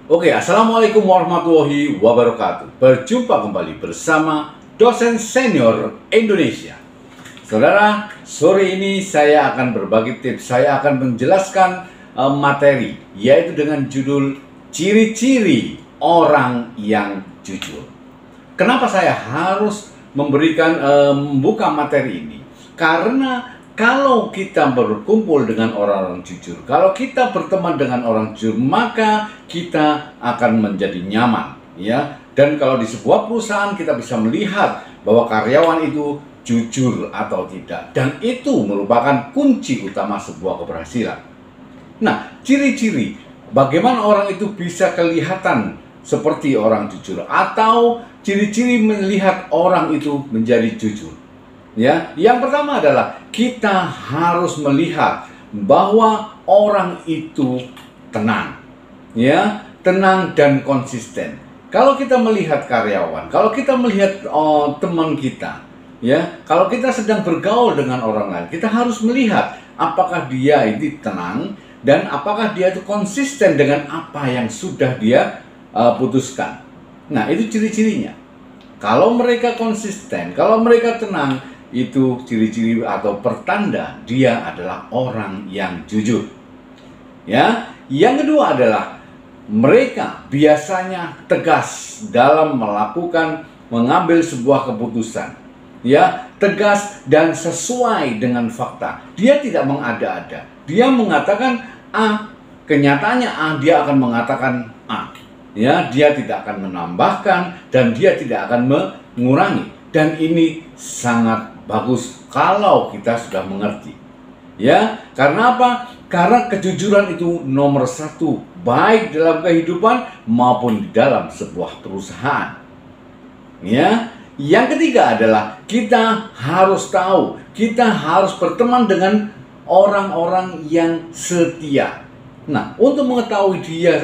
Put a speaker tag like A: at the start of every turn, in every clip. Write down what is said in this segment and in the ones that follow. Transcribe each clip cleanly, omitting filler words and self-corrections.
A: Assalamualaikum warahmatullahi wabarakatuh. Berjumpa kembali bersama dosen senior Indonesia. Saudara, sore ini saya akan berbagi tips. Saya akan menjelaskan materi, yaitu dengan judul ciri-ciri orang yang jujur. Kenapa saya harus membuka materi ini? Karena kalau kita berkumpul dengan orang-orang jujur, kalau kita berteman dengan orang jujur, maka kita akan menjadi nyaman, ya. Dan kalau di sebuah perusahaan kita bisa melihat bahwa karyawan itu jujur atau tidak, dan itu merupakan kunci utama sebuah keberhasilan. Nah, ciri-ciri bagaimana orang itu bisa kelihatan seperti orang jujur, atau ciri-ciri melihat orang itu menjadi jujur. Ya, yang pertama adalah kita harus melihat bahwa orang itu tenang, ya, tenang dan konsisten. Kalau kita melihat karyawan, kalau kita melihat teman kita, ya, kalau kita sedang bergaul dengan orang lain, kita harus melihat apakah dia itu tenang dan apakah dia itu konsisten dengan apa yang sudah dia putuskan. Nah, itu ciri-cirinya. Kalau mereka konsisten, kalau mereka tenang, itu ciri-ciri atau pertanda dia adalah orang yang jujur. Ya, yang kedua adalah mereka biasanya tegas dalam mengambil sebuah keputusan. Ya, tegas dan sesuai dengan fakta. Dia tidak mengada-ada. Dia mengatakan A, kenyataannya A, dia akan mengatakan A. Ya, dia tidak akan menambahkan dan dia tidak akan mengurangi. Dan ini sangat bagus kalau kita sudah mengerti. Ya, karena apa? Karena kejujuran itu nomor satu, baik dalam kehidupan maupun di dalam sebuah perusahaan. Ya, yang ketiga adalah kita harus tahu, kita harus berteman dengan orang-orang yang setia. Nah, untuk mengetahui dia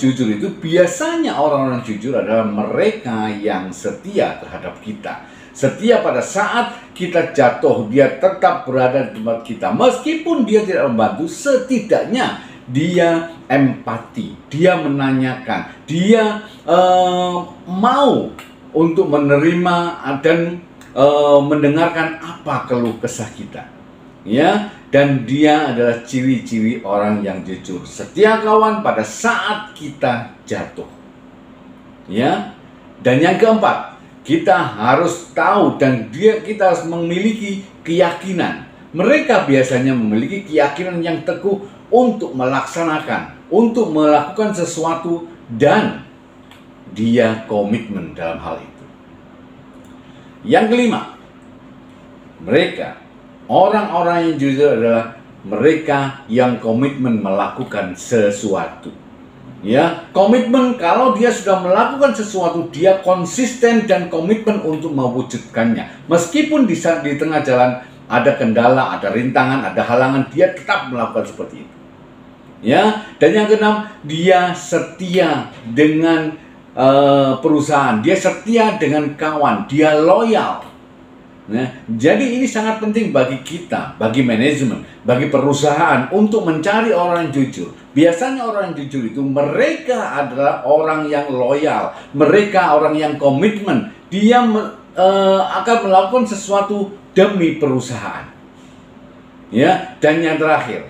A: jujur itu, biasanya orang-orang jujur adalah mereka yang setia terhadap kita. Setia pada saat kita jatuh, dia tetap berada di tempat kita. Meskipun dia tidak membantu, setidaknya dia empati, dia menanyakan, dia mau untuk menerima dan mendengarkan apa keluh kesah kita. Ya, dan dia adalah ciri-ciri orang yang jujur, setia kawan pada saat kita jatuh. Ya, dan yang keempat, kita harus tahu dan kita harus memiliki keyakinan. Mereka biasanya memiliki keyakinan yang teguh untuk melaksanakan, untuk melakukan sesuatu, dan dia komitmen dalam hal itu. Yang kelima, orang-orang yang jujur adalah mereka yang komitmen melakukan sesuatu. Ya, komitmen, kalau dia sudah melakukan sesuatu, dia konsisten dan komitmen untuk mewujudkannya. Meskipun di tengah jalan ada kendala, ada rintangan, ada halangan, dia tetap melakukan seperti itu. Ya, dan yang keenam, dia setia dengan perusahaan, dia setia dengan kawan, dia loyal. Nah, jadi ini sangat penting bagi kita, bagi manajemen, bagi perusahaan untuk mencari orang yang jujur. Biasanya orang yang jujur itu mereka adalah orang yang loyal, mereka orang yang komitmen. Dia akan melakukan sesuatu demi perusahaan. Ya, dan yang terakhir,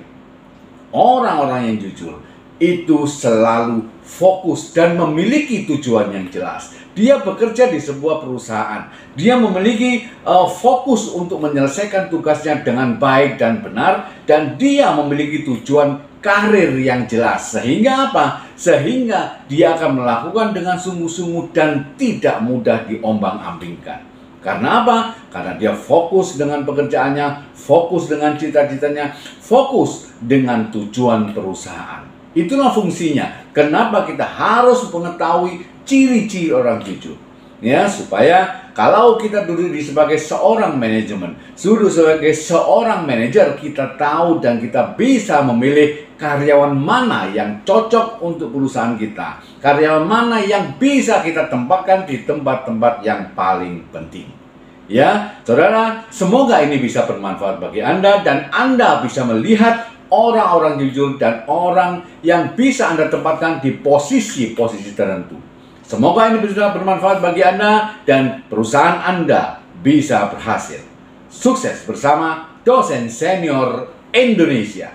A: orang-orang yang jujur itu selalu fokus dan memiliki tujuan yang jelas. Dia bekerja di sebuah perusahaan, dia memiliki fokus untuk menyelesaikan tugasnya dengan baik dan benar, dan dia memiliki tujuan karir yang jelas. Sehingga apa? Sehingga dia akan melakukan dengan sungguh-sungguh dan tidak mudah diombang-ambingkan. Karena apa? Karena dia fokus dengan pekerjaannya, fokus dengan cita-citanya, fokus dengan tujuan perusahaan. Itulah fungsinya. Kenapa kita harus mengetahui ciri-ciri orang jujur? Ya, supaya kalau kita duduk sebagai seorang manajemen, sebagai seorang manajer, kita tahu dan kita bisa memilih karyawan mana yang cocok untuk perusahaan kita, karyawan mana yang bisa kita tempatkan di tempat-tempat yang paling penting. Ya, saudara, semoga ini bisa bermanfaat bagi Anda dan Anda bisa melihat orang-orang jujur dan orang yang bisa Anda tempatkan di posisi-posisi tertentu. Semoga ini bisa bermanfaat bagi Anda dan perusahaan Anda bisa berhasil. Sukses bersama Dosen Senior Indonesia.